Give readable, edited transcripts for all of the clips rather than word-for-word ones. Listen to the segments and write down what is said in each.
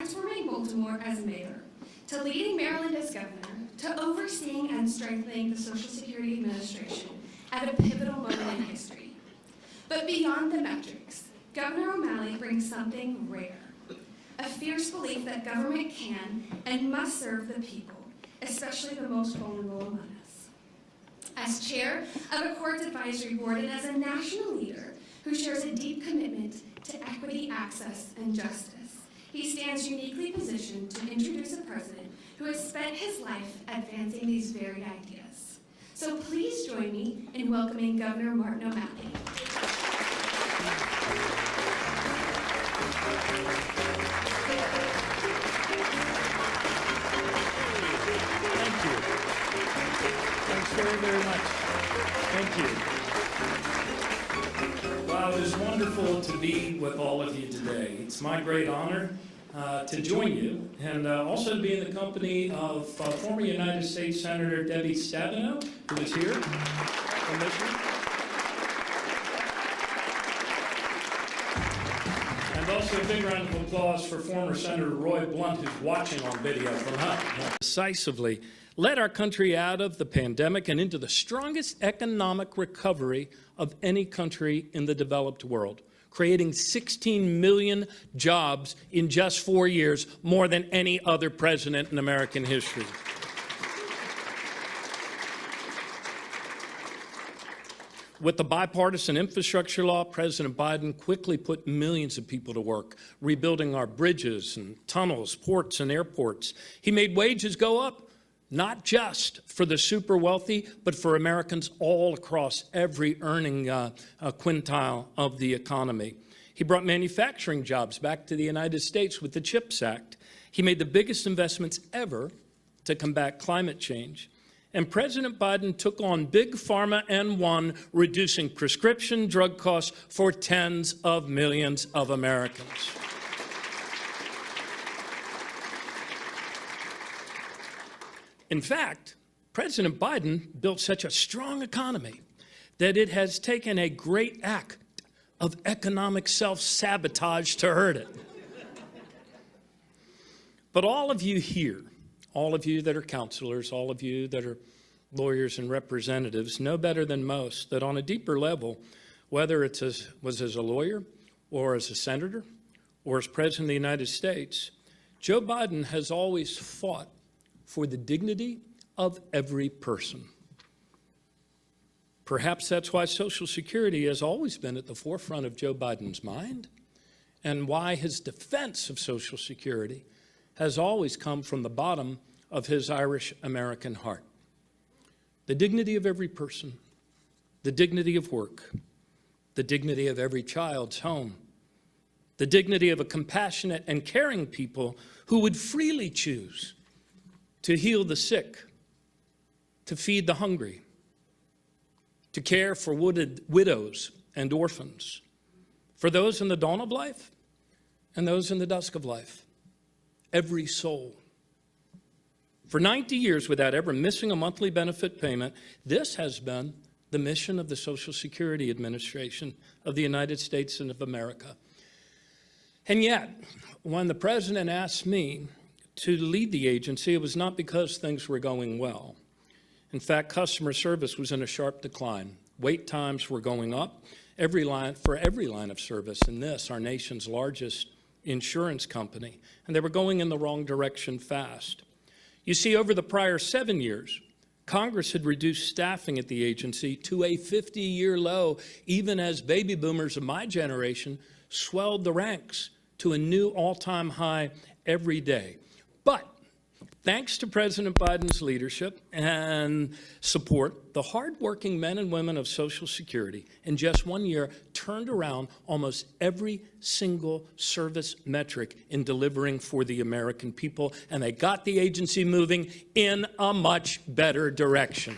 transforming Baltimore as mayor, to leading Maryland as governor, to overseeing and strengthening the Social Security Administration at a pivotal moment in history. But beyond the metrics, Governor O'Malley brings something rare, a fierce belief that government can and must serve the people, especially the most vulnerable among us. As chair of a courts advisory board and as a national leader who shares a deep commitment to equity, access, and justice, he stands uniquely positioned to introduce a president who has spent his life advancing these very ideas. So please join me in welcoming Governor Martin O'Malley. Thank you. Thanks very, very much. Thank you. Wow, it is wonderful to be with all of you today. It's my great honor to join you and also to be in the company of former United States Senator Debbie Stabenow, who is here from Michigan. And also a big round of applause for former Senator Roy Blunt, who's watching on video from home. Decisively led our country out of the pandemic and into the strongest economic recovery of any country in the developed world, creating 16 million jobs in just 4 years, more than any other president in American history. With the bipartisan infrastructure law, President Biden quickly put millions of people to work, rebuilding our bridges and tunnels, ports and airports. He made wages go up, not just for the super wealthy, but for Americans all across every earning quintile of the economy. He brought manufacturing jobs back to the United States with the CHIPS Act. He made the biggest investments ever to combat climate change. And President Biden took on big pharma and won, reducing prescription drug costs for tens of millions of Americans. In fact, President Biden built such a strong economy that it has taken a great act of economic self-sabotage to hurt it. But all of you here, all of you that are counselors, all of you that are lawyers and representatives know better than most that on a deeper level, whether it was as a lawyer or as a senator or as president of the United States, Joe Biden has always fought for the dignity of every person. Perhaps that's why Social Security has always been at the forefront of Joe Biden's mind, and why his defense of Social Security has always come from the bottom of his Irish-American heart. The dignity of every person, the dignity of work, the dignity of every child's home, the dignity of a compassionate and caring people who would freely choose to heal the sick, to feed the hungry, to care for widows and orphans, for those in the dawn of life and those in the dusk of life, every soul. For 90 years, without ever missing a monthly benefit payment, this has been the mission of the Social Security Administration of the United States and of America. And yet, when the president asked me to lead the agency, it was not because things were going well. In fact, customer service was in a sharp decline. Wait times were going up for every line of service in this, our nation's largest insurance company, and they were going in the wrong direction fast. You see, over the prior 7 years, Congress had reduced staffing at the agency to a 50-year low, even as baby boomers of my generation swelled the ranks to a new all-time high every day. But thanks to President Biden's leadership and support, the hardworking men and women of Social Security in just 1 year turned around almost every single service metric in delivering for the American people, and they got the agency moving in a much better direction.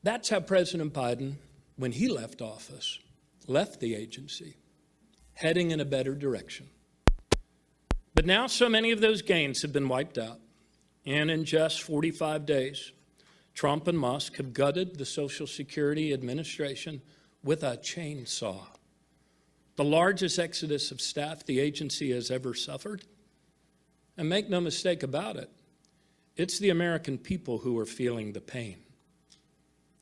That's how President Biden, when he left office, left the agency, heading in a better direction. But now so many of those gains have been wiped out. And in just 45 days, Trump and Musk have gutted the Social Security Administration with a chainsaw. The largest exodus of staff the agency has ever suffered. And make no mistake about it, it's the American people who are feeling the pain.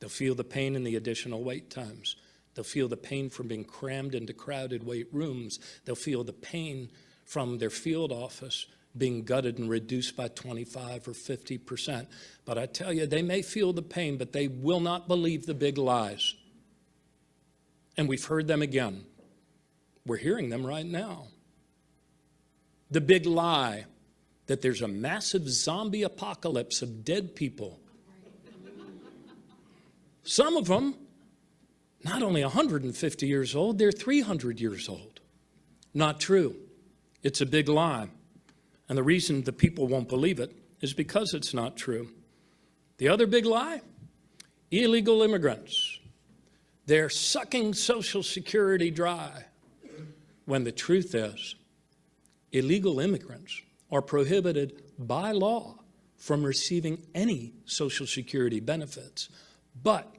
They'll feel the pain in the additional wait times. They'll feel the pain from being crammed into crowded wait rooms. They'll feel the pain from their field office being gutted and reduced by 25 or 50%. But I tell you, they may feel the pain, but they will not believe the big lies. And we've heard them again. We're hearing them right now. The big lie that there's a massive zombie apocalypse of dead people. Some of them, not only 150 years old, they're 300 years old. Not true. It's a big lie. And the reason the people won't believe it is because it's not true. The other big lie, illegal immigrants. They're sucking Social Security dry, when the truth is, illegal immigrants are prohibited by law from receiving any Social Security benefits, but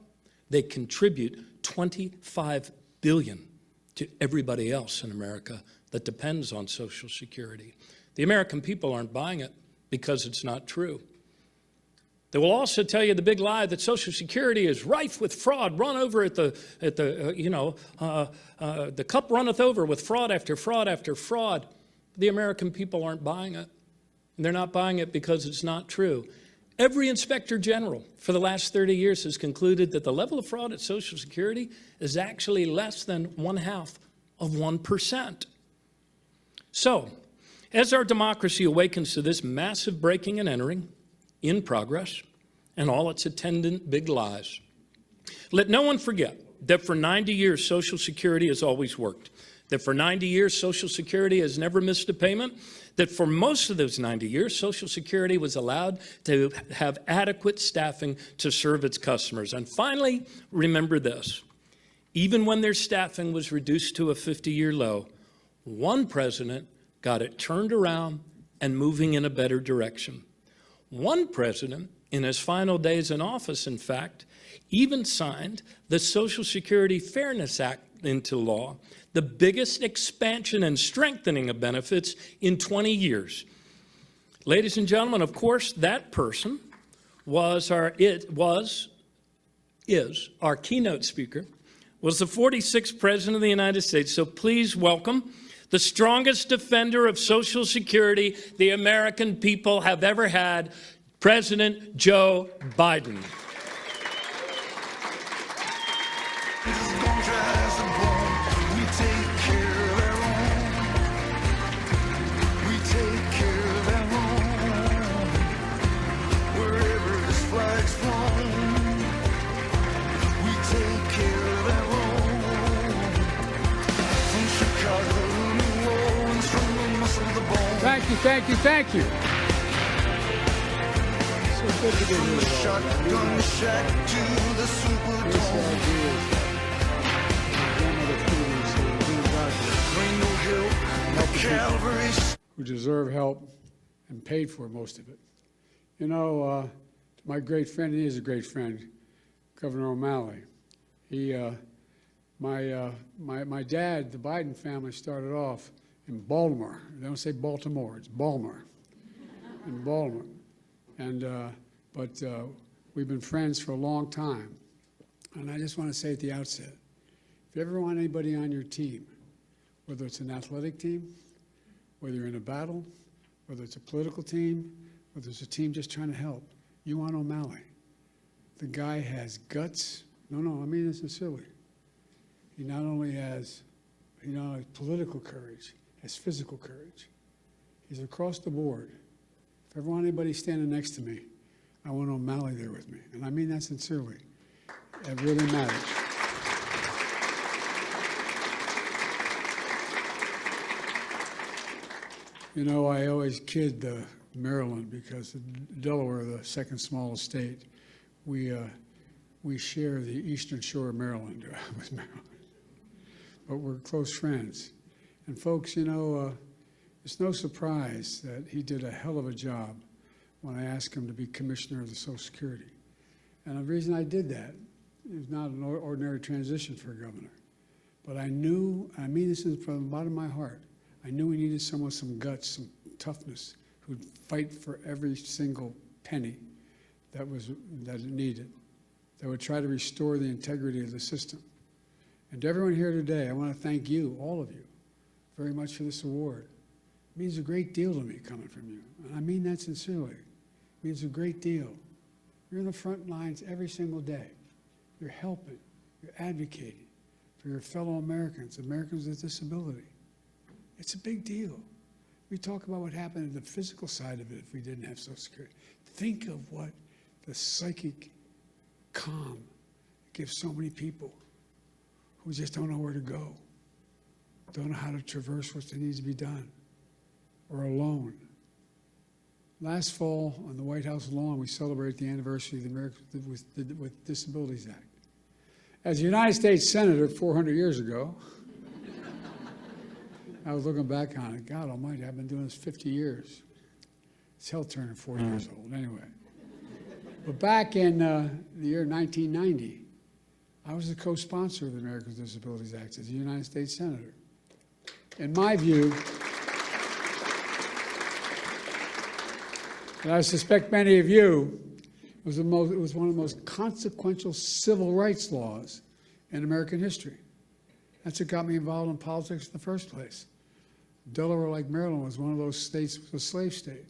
they contribute $25 billion to everybody else in America that depends on Social Security. The American people aren't buying it because it's not true. They will also tell you the big lie that Social Security is rife with fraud, run over the cup runneth over with fraud after fraud after fraud. The American people aren't buying it. And they're not buying it because it's not true. Every inspector general for the last 30 years has concluded that the level of fraud at Social Security is actually less than 0.5%. So, as our democracy awakens to this massive breaking and entering in progress and all its attendant big lies, let no one forget that for 90 years Social Security has always worked, that for 90 years Social Security has never missed a payment, that for most of those 90 years Social Security was allowed to have adequate staffing to serve its customers. And finally, remember this, even when their staffing was reduced to a 50-year low, one president got it turned around and moving in a better direction. One president, in his final days in office, in fact, even signed the Social Security Fairness Act into law, the biggest expansion and strengthening of benefits in 20 years. Ladies and gentlemen, of course, that person is our keynote speaker, was the 46th President of the United States. So please welcome the strongest defender of Social Security the American people have ever had, President Joe Biden. Thank you, thank you, thank you. So good to be here. Shotgun shack to the Superdome. Who deserve help and paid for most of it. You know, my great friend, he is a great friend, Governor O'Malley. My dad, the Biden family, started off in Baltimore. They don't say Baltimore, it's Baltimore, in Baltimore. And, but we've been friends for a long time. And I just want to say at the outset, if you ever want anybody on your team, whether it's an athletic team, whether you're in a battle, whether it's a political team, whether it's a team just trying to help, you want O'Malley. The guy has guts. No, I mean it sincerely. He not only has political courage, has physical courage. He's across the board. If I ever want anybody standing next to me, I want O'Malley there with me. And I mean that sincerely. It really matters. You know, I always kid Maryland because Delaware, the second smallest state, we share the eastern shore of Maryland with Maryland. But we're close friends. And folks, you know, it's no surprise that he did a hell of a job when I asked him to be commissioner of the Social Security. And the reason I did that, it was not an ordinary transition for a governor. But I knew, I mean this from the bottom of my heart, I knew we needed someone with some guts, some toughness, who'd fight for every single penny that it needed, that would try to restore the integrity of the system. And to everyone here today, I want to thank you, all of you, very much for this award. It means a great deal to me coming from you, and I mean that sincerely. It means a great deal. You're in the front lines every single day. You're helping, you're advocating for your fellow Americans, Americans with disability. It's a big deal. We talk about what happened in the physical side of it if we didn't have Social Security. Think of what the psychic calm gives so many people who just don't know where to go, don't know how to traverse what needs to be done, or alone. Last fall, on the White House lawn, we celebrate the anniversary of the Americans with Disabilities Act. As a United States Senator 400 years ago, I was looking back on it. God almighty, I've been doing this 50 years. It's hell turning 40 years old, anyway. But back in the year 1990, I was the co-sponsor of the Americans with Disabilities Act as a United States Senator. In my view, and I suspect many of you, it was one of the most consequential civil rights laws in American history. That's what got me involved in politics in the first place. Delaware, like Maryland, was one of those states that was a slave state.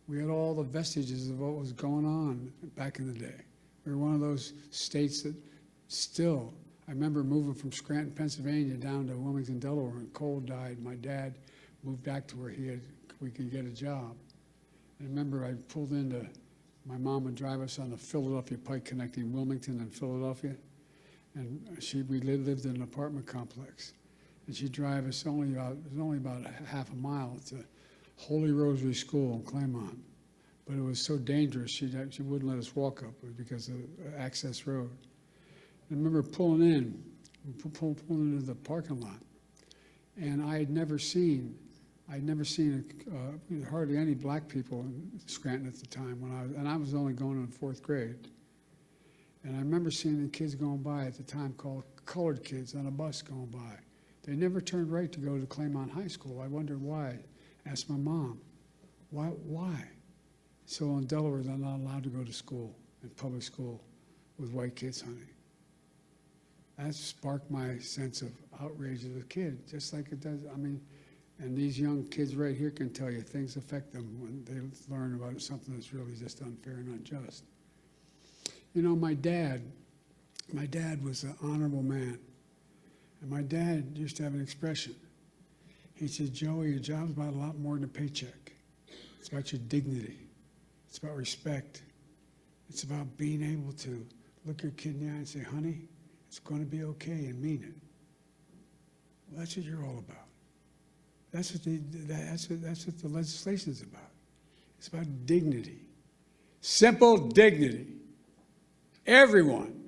We had all the vestiges of what was going on back in the day. We were one of those states that still, I remember moving from Scranton, Pennsylvania down to Wilmington, Delaware, when Cole died. My dad moved back to where we could get a job. I remember I pulled into, my mom would drive us on the Philadelphia Pike connecting Wilmington and Philadelphia. And we lived in an apartment complex. And she'd drive us it was only about a half a mile to Holy Rosary School in Claymont. But it was so dangerous, she wouldn't let us walk up because of access road. I remember pulling into the parking lot. And I had never seen hardly any black people in Scranton at the time and I was only going in 4th grade. And I remember seeing the kids going by at the time called colored kids on a bus going by. They never turned right to go to Claymont High School. I wondered why. Asked my mom, why? So in Delaware, they're not allowed to go to school, in public school, with white kids, honey. That sparked my sense of outrage as a kid, just like it does, and these young kids right here can tell you things affect them when they learn about something that's really just unfair and unjust. You know, my dad was an honorable man. And my dad used to have an expression. He said, Joey, your job's about a lot more than a paycheck. It's about your dignity. It's about respect. It's about being able to look your kid in the eye and say, honey, it's going to be okay, and mean it. Well, that's what you're all about. That's what the legislation is about. It's about dignity. Simple dignity. Everyone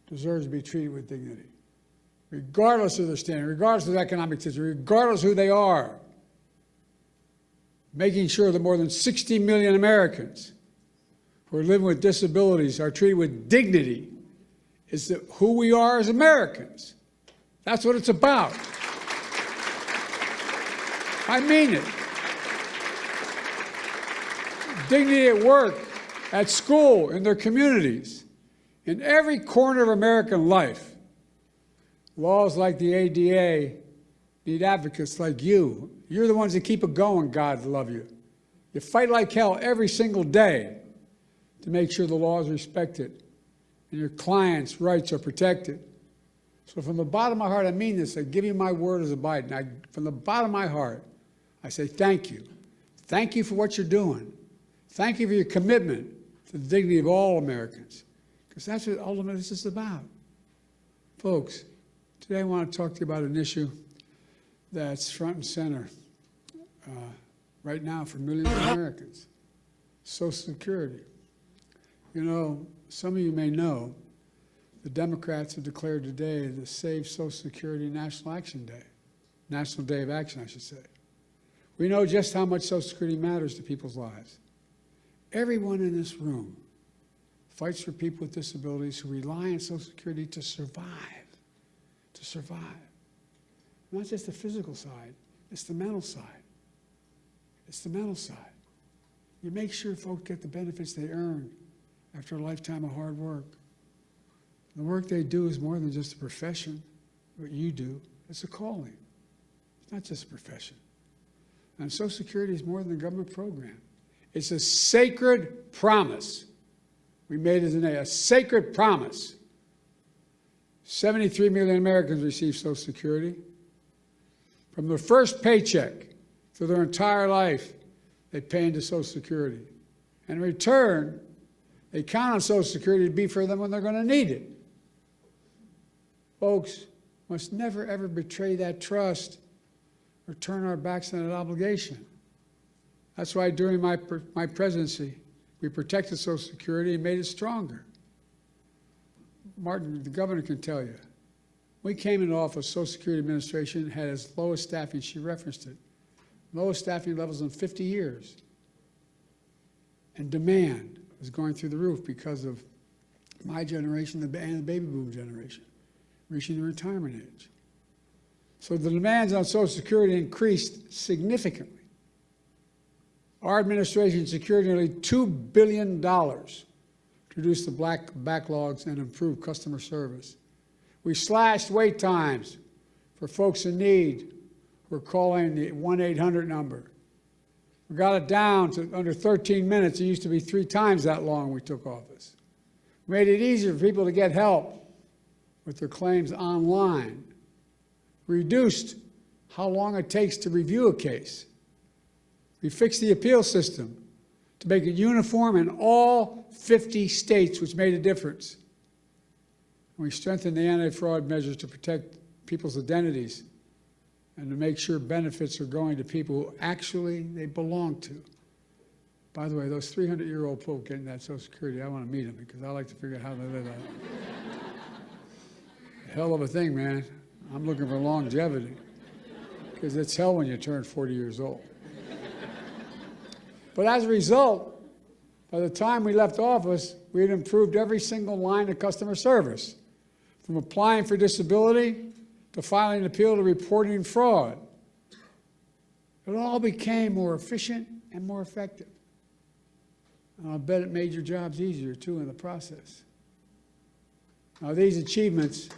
deserves to be treated with dignity, regardless of their standing, regardless of their economic situation, regardless of who they are. Making sure that more than 60 million Americans who are living with disabilities are treated with dignity is who we are as Americans. That's what it's about. I mean it. Dignity at work, at school, in their communities. In every corner of American life, laws like the ADA need advocates like you. You're the ones that keep it going, God love you. You fight like hell every single day to make sure the law is respected and your clients' rights are protected. So from the bottom of my heart, I mean this. I give you my word as a Biden. From the bottom of my heart, I say thank you. Thank you for what you're doing. Thank you for your commitment to the dignity of all Americans. Because that's what ultimately this is about. Folks, today I want to talk to you about an issue that's front and center right now for millions of Americans, Social Security. You know, some of you may know the Democrats have declared today the Save Social Security National Action Day, National Day of Action, I should say. We know just how much Social Security matters to people's lives. Everyone in this room fights for people with disabilities who rely on Social Security to survive. To survive. Not just the physical side, it's the mental side. It's the mental side. You make sure folks get the benefits they earn after a lifetime of hard work. The work they do is more than just a profession, what you do. It's a calling. It's not just a profession. And Social Security is more than a government program. It's a sacred promise. We made it a sacred promise. 73 million Americans receive Social Security. From their first paycheck through their entire life, they pay into Social Security. And in return, they count on Social Security to be for them when they're going to need it. Folks, must never, ever betray that trust or turn our backs on that obligation. That's why during my presidency, we protected Social Security and made it stronger. Martin, the governor, can tell you. We came into office, Social Security Administration had its lowest staffing, she referenced it, lowest staffing levels in 50 years. And demand was going through the roof because of my generation and the baby boom generation, reaching the retirement age. So the demands on Social Security increased significantly. Our administration secured nearly $2 billion to reduce the backlogs and improve customer service. We slashed wait times for folks in need who are calling the 1-800 number. We got it down to under 13 minutes. It used to be 3 times that long when we took office. We made it easier for people to get help with their claims online. Reduced how long it takes to review a case. We fixed the appeal system to make it uniform in all 50 states, which made a difference. We strengthened the anti-fraud measures to protect people's identities and to make sure benefits are going to people who actually they belong to. By the way, those 300-year-old folk getting that Social Security, I want to meet them because I like to figure out how they live that. Hell of a thing, man. I'm looking for longevity because it's hell when you turn 40 years old. But as a result, by the time we left office, we had improved every single line of customer service, from applying for disability to filing an appeal to reporting fraud. It all became more efficient and more effective. And I'll bet it made your jobs easier, too, in the process. Now, these achievements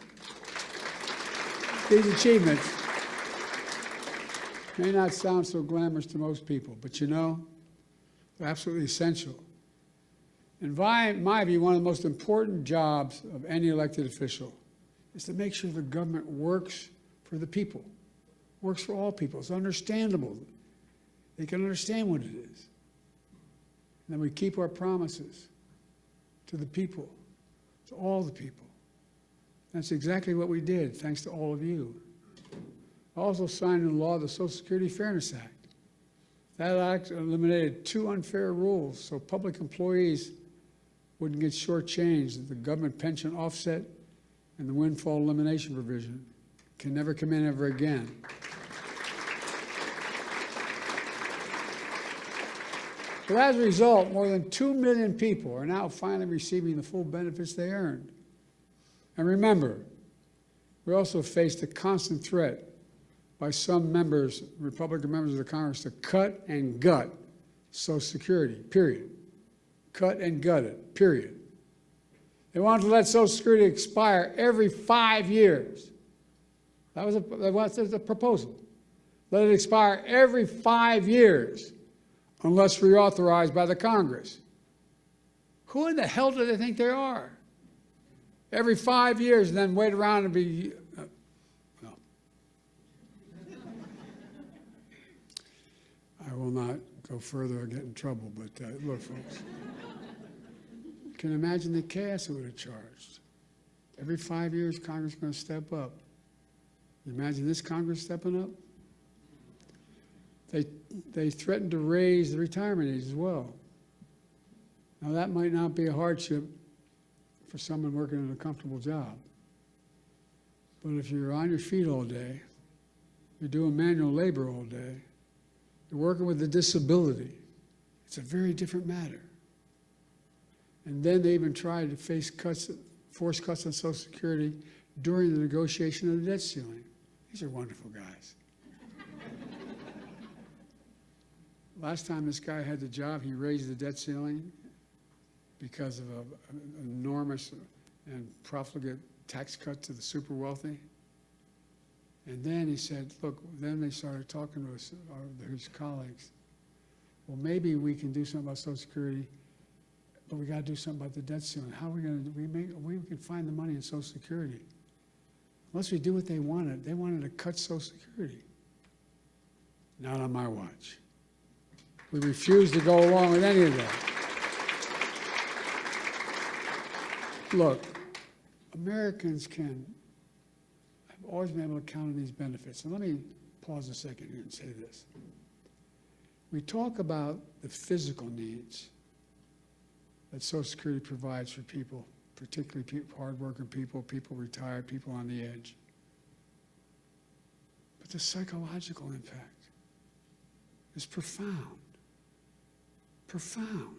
may not sound so glamorous to most people, but you know, they're absolutely essential. In my view, one of the most important jobs of any elected official is to make sure the government works for the people, works for all people. It's understandable. They can understand what it is. And then we keep our promises to the people, to all the people. That's exactly what we did, thanks to all of you. I also signed into law the Social Security Fairness Act. That act eliminated 2 unfair rules so public employees wouldn't get shortchanged. The government pension offset and the windfall elimination provision can never come in ever again. But as a result, more than 2 million people are now finally receiving the full benefits they earned. And remember, we also faced a constant threat by some members, Republican members of the Congress, to cut and gut Social Security, period. Cut and gut it, period. They wanted to let Social Security expire every 5 years. That was the proposal. Let it expire every 5 years unless reauthorized by the Congress. Who in the hell do they think they are? Every 5 years and then wait around and be, well. I will not go further or get in trouble, but look, folks. You can imagine the chaos it would have charged. Every 5 years, Congress is going to step up. You imagine this Congress stepping up? They threatened to raise the retirement age as well. Now, that might not be a hardship for someone working in a comfortable job. But if you're on your feet all day, you're doing manual labor all day, you're working with a disability, it's a very different matter. And then they even tried to force cuts on Social Security during the negotiation of the debt ceiling. These are wonderful guys. Last time this guy had the job, he raised the debt ceiling because of an enormous and profligate tax cut to the super wealthy. And then he said, look, then they started talking to us, his colleagues. Well, maybe we can do something about Social Security, but we got to do something about the debt ceiling. How are we going to we can find the money in Social Security? Unless we do what they wanted. They wanted to cut Social Security. Not on my watch. We refused to go along with any of that. Look, Americans have always been able to count on these benefits. And let me pause a second here and say this. We talk about the physical needs that Social Security provides for people, particularly hardworking people, people retired, people on the edge. But the psychological impact is profound. Profound.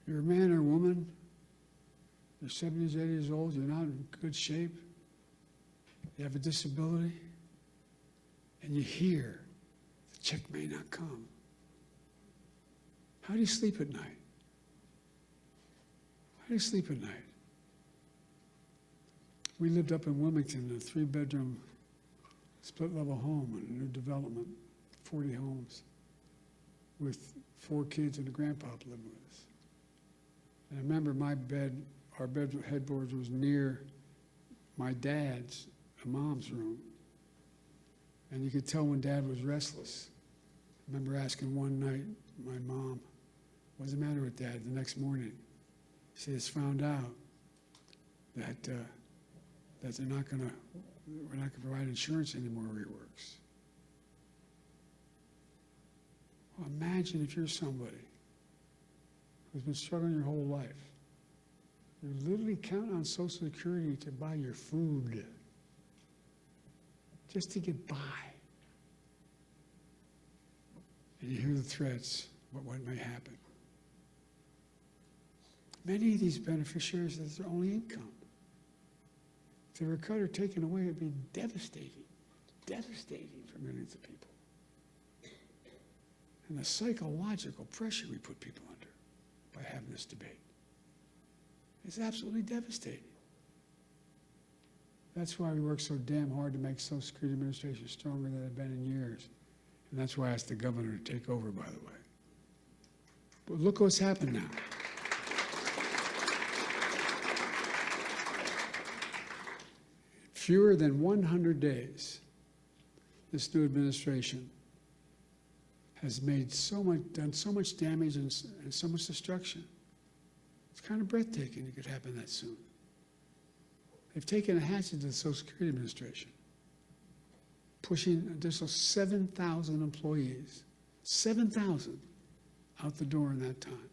You're a man or a woman, you're 70s, 80 years old, you're not in good shape, you have a disability, and you hear the check may not come. How do you sleep at night? How do you sleep at night? We lived up in Wilmington in a 3-bedroom split-level home in a new development, 40 homes, with 4 kids and a grandpa living with us. And I remember our headboard was near my dad's and mom's room. And you could tell when Dad was restless. I remember asking one night my mom, what's the matter with Dad? The next morning, she has found out that we're not going to provide insurance anymore where he works. Well, imagine if you're somebody who's been struggling your whole life. You literally count on Social Security to buy your food, just to get by. And you hear the threats about what may happen. Many of these beneficiaries, that's their only income. If they were cut or taken away, it'd be devastating, devastating for millions of people. And the psychological pressure we put people under by having this debate is absolutely devastating. That's why we work so damn hard to make Social Security Administration stronger than it's been in years. And that's why I asked the governor to take over, by the way. But look what's happened now. Fewer than 100 days, this new administration has made done so much damage and so much destruction. It's kind of breathtaking it could happen that soon. They've taken a hatchet to the Social Security Administration, pushing an additional 7,000 employees, 7,000 out the door in that time,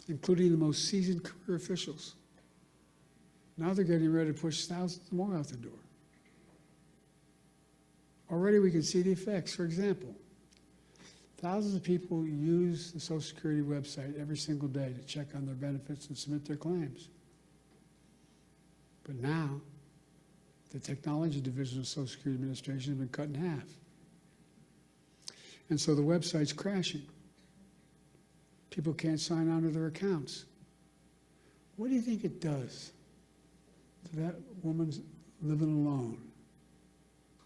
including the most seasoned career officials. Now they're getting ready to push thousands more out the door. Already we can see the effects. For example, thousands of people use the Social Security website every single day to check on their benefits and submit their claims. But now, the technology division of the Social Security Administration has been cut in half. And so the website's crashing. People can't sign on to their accounts. What do you think it does to that woman's living alone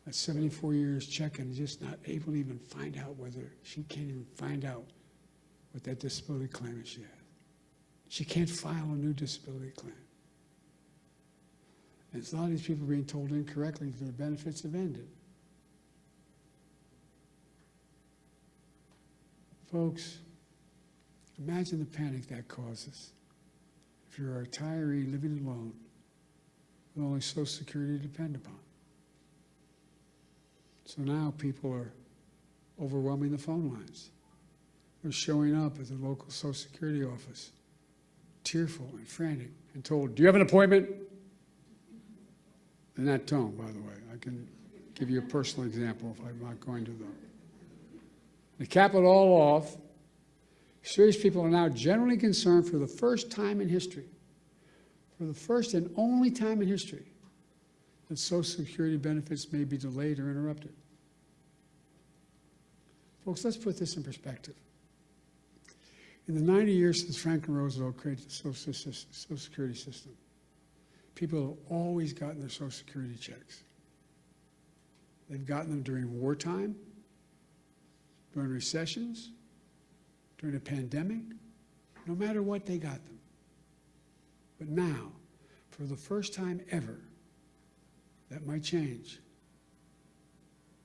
at 74 years checking and just not able to even find out whether she can't even find out what that disability claim is she has? She can't file a new disability claim. And a lot of these people are being told incorrectly that their benefits have ended. Folks, imagine the panic that causes if you're a retiree living alone with only Social Security to depend upon. So now people are overwhelming the phone lines. They're showing up at the local Social Security office, tearful and frantic, and told, do you have an appointment? In that tone, by the way. I can give you a personal example if I'm not going to them. They cap it all off. Serious people are now generally concerned for the first time in history, for the first and only time in history, that Social Security benefits may be delayed or interrupted. Folks, let's put this in perspective. In the 90 years since Franklin Roosevelt created the Social Security system, people have always gotten their Social Security checks. They've gotten them during wartime, during recessions, during a pandemic. No matter what, they got them. But now, for the first time ever, that might change.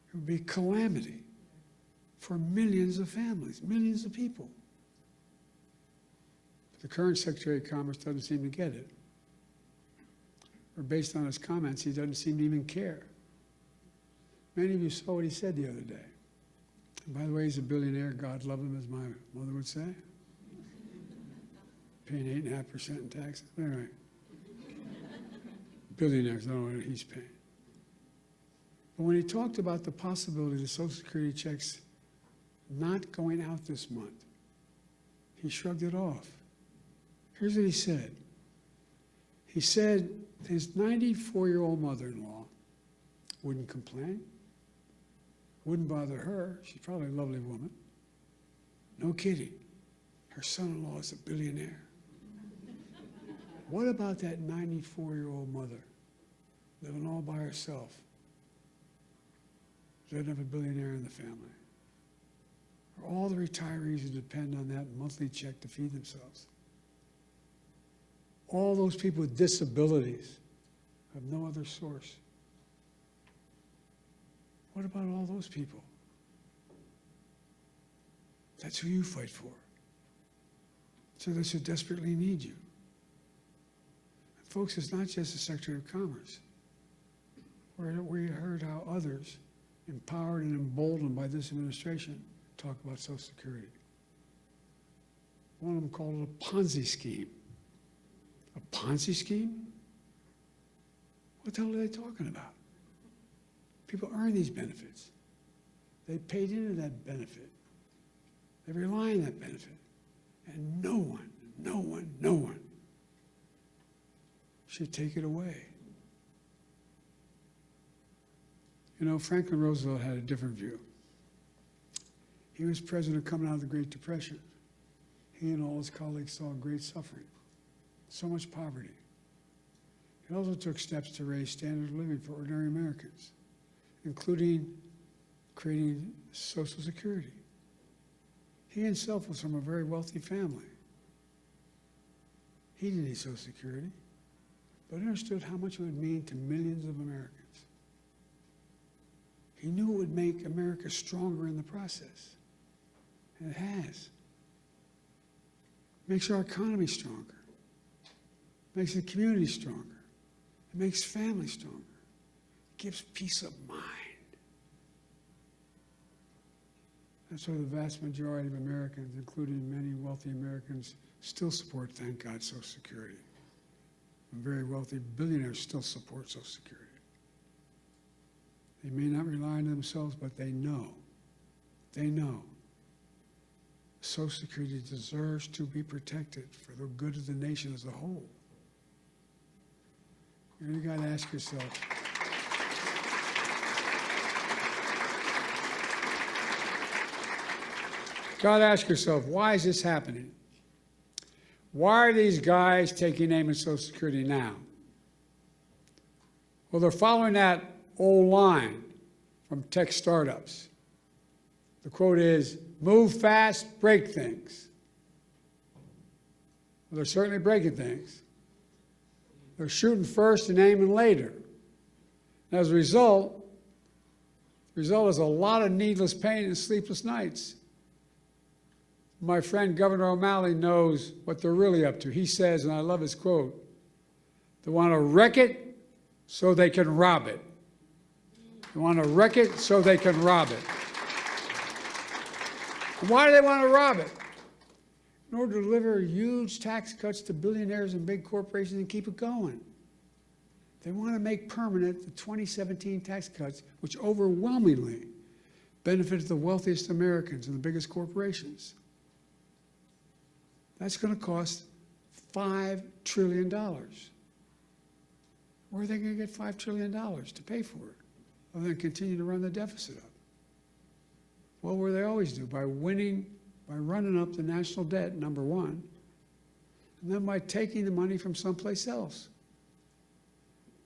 It would be calamity for millions of families, millions of people. But the current Secretary of Commerce doesn't seem to get it. Or based on his comments, he doesn't seem to even care. Many of you saw what he said the other day. And by the way, he's a billionaire. God love him, as my mother would say. Paying 8.5% in taxes. All right. Billionaires, I don't know what he's paying. But when he talked about the possibility of the Social Security checks not going out this month, he shrugged it off. Here's what he said. He said his 94-year-old mother-in-law wouldn't complain, wouldn't bother her. She's probably a lovely woman. No kidding. Her son-in-law is a billionaire. What about that 94-year-old mother living all by herself? Doesn't have a billionaire in the family. Or all the retirees who depend on that monthly check to feed themselves. All those people with disabilities have no other source. What about all those people? That's who you fight for. So they should desperately need you. And folks, it's not just the Secretary of Commerce. We heard how others, empowered and emboldened by this administration, talk about Social Security. One of them called it a Ponzi scheme. A Ponzi scheme? What the hell are they talking about? People earn these benefits. They paid into that benefit. They rely on that benefit. And no one should take it away. You know, Franklin Roosevelt had a different view. He was president coming out of the Great Depression. He and all his colleagues saw great suffering, so much poverty. He also took steps to raise standard of living for ordinary Americans, including creating Social Security. He himself was from a very wealthy family. He didn't need Social Security, but understood how much it would mean to millions of Americans. He knew it would make America stronger in the process, and it has. It makes our economy stronger. It makes the community stronger. It makes families stronger. It gives peace of mind. That's why the vast majority of Americans, including many wealthy Americans, still support, thank God, Social Security. And very wealthy billionaires still support Social Security. They may not rely on themselves, but they know. Social Security deserves to be protected for the good of the nation as a whole. You got to ask yourself, why is this happening? Why are these guys taking aim at Social Security now? Well, they're following that old line from tech startups. The quote is, move fast, break things. Well, they're certainly breaking things. They're shooting first and aiming later. And as a result, the result is a lot of needless pain and sleepless nights. My friend Governor O'Malley knows what they're really up to. He says, and I love his quote, they want to wreck it so they can rob it. They want to wreck it so they can rob it. And why do they want to rob it? In order to deliver huge tax cuts to billionaires and big corporations and keep it going. They want to make permanent the 2017 tax cuts, which overwhelmingly benefited the wealthiest Americans and the biggest corporations. That's going to cost $5 trillion. Where are they going to get $5 trillion to pay for it, other than continue to run the deficit up? Well, what do they always do? By running up the national debt, number one, and then by taking the money from someplace else.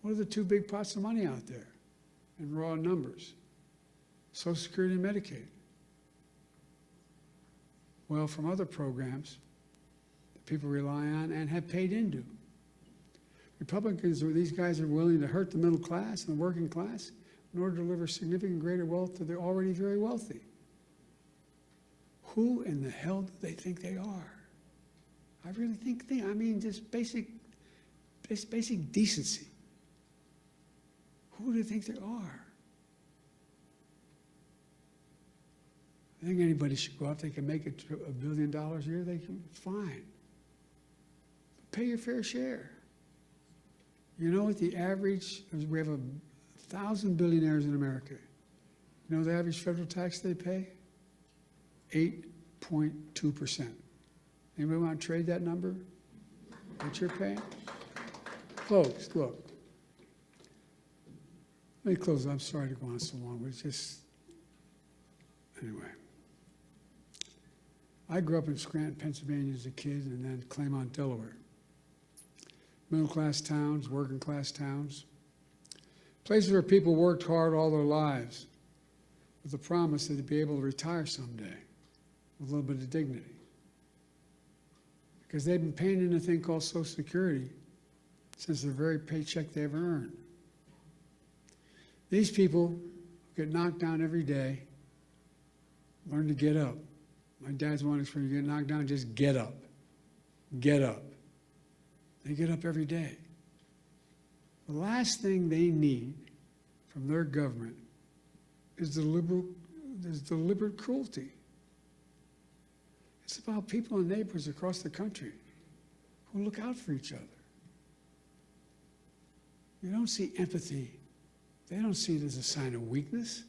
What are the two big pots of money out there in raw numbers? Social Security and Medicaid. Well, from other programs that people rely on and have paid into. Republicans, these guys are willing to hurt the middle class and the working class in order to deliver significant greater wealth to the already very wealthy. Who in the hell do they think they are? I really I mean, just basic decency. Who do they think they are? I think anybody should go out. They can make $1 billion a year. They can, fine. But pay your fair share. You know what the average? We have 1,000 billionaires in America. You know the average federal tax they pay? 8.2%. Anybody want to trade that number? What you're paying? Folks, look. Let me close. I'm sorry to go on so long, but it's just, anyway. I grew up in Scranton, Pennsylvania as a kid, and then Claymont, Delaware. Middle-class towns, working-class towns. Places where people worked hard all their lives with the promise that they'd be able to retire someday with a little bit of dignity. Because they've been paying in a thing called Social Security since the very paycheck they ever earned. These people get knocked down every day, learn to get up. My dad's one expression: you get knocked down, just get up. Get up. They get up every day. The last thing they need from their government is deliberate cruelty. It's about people and neighbors across the country who look out for each other. You don't see empathy. They don't see it as a sign of weakness.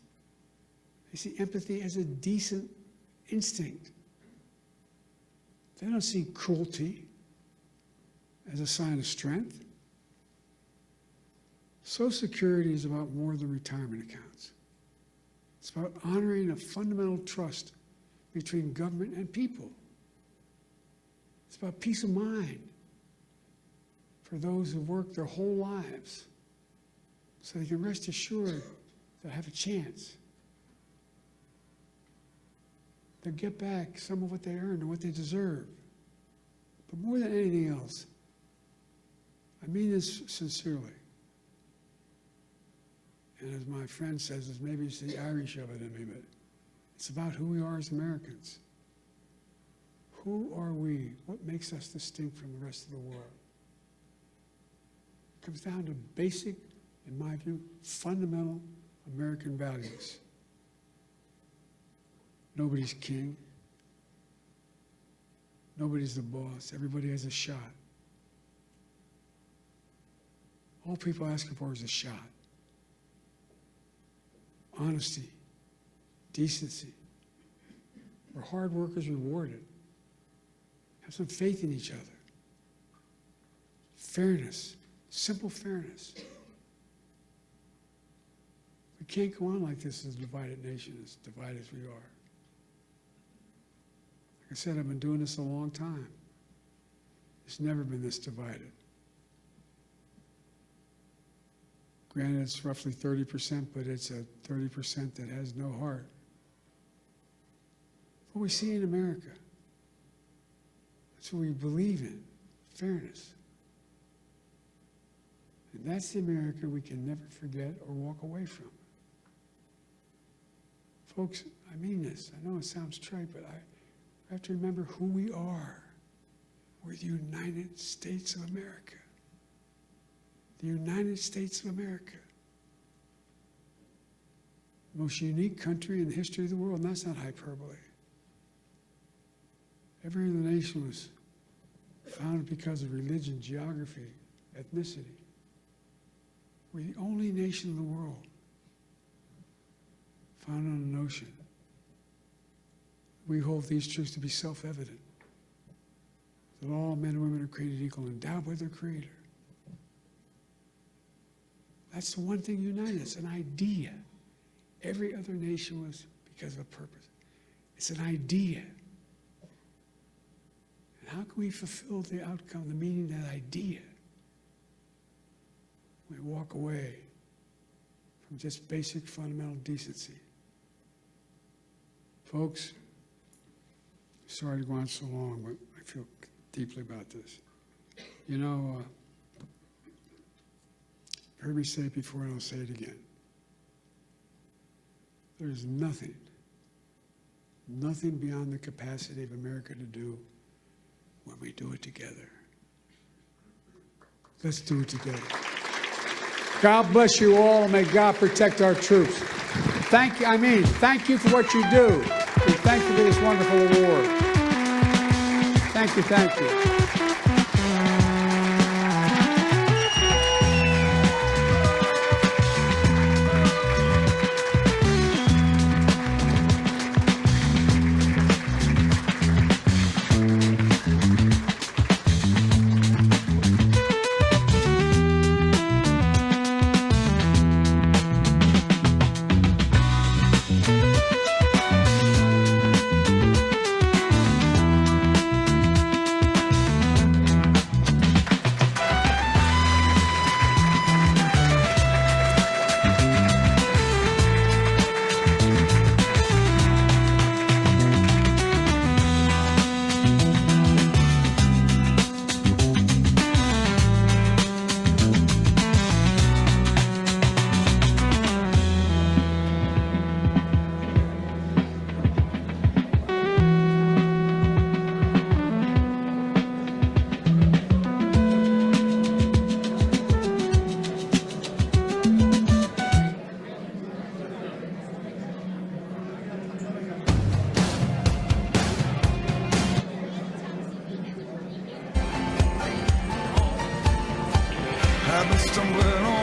They see empathy as a decent instinct. They don't see cruelty as a sign of strength. Social Security is about more than retirement accounts. It's about honoring a fundamental trust between government and people. It's about peace of mind for those who work their whole lives so they can rest assured they'll have a chance. They'll get back some of what they earned and what they deserve. But more than anything else, I mean this sincerely. And as my friend says, maybe it's the Irish of it in me, but it's about who we are as Americans. Who are we? What makes us distinct from the rest of the world? It comes down to basic, in my view, fundamental American values. Nobody's king. Nobody's the boss. Everybody has a shot. All people are asking for is a shot. Honesty, decency, where hard work is rewarded. Have some faith in each other. Fairness, simple fairness. We can't go on like this as a divided nation, as divided as we are. Like I said, I've been doing this a long time. It's never been this divided. Granted, it's roughly 30%, but it's a 30% that has no heart. What we see in America, that's what we believe in, fairness. And that's the America we can never forget or walk away from. Folks, I mean this. I know it sounds trite, but I have to remember who we are. We're the United States of America. The United States of America. The most unique country in the history of the world, and that's not hyperbole. Every other nation was founded because of religion, geography, ethnicity. We're the only nation in the world founded on an ocean. We hold these truths to be self-evident. that all men and women are created equal, endowed by their Creator. That's the one thing united us, an idea. Every other nation was because of a purpose. It's an idea. And how can we fulfill the outcome, the meaning of that idea? We walk away from just basic fundamental decency. Folks, sorry to go on so long, but I feel deeply about this. You know, you've heard me say it before, and I'll say it again. There's nothing beyond the capacity of America to do when we do it together. Let's do it together. God bless you all, and may God protect our troops. Thank you for what you do, and thank you for this wonderful award. Thank you, thank you. I've been stumbling on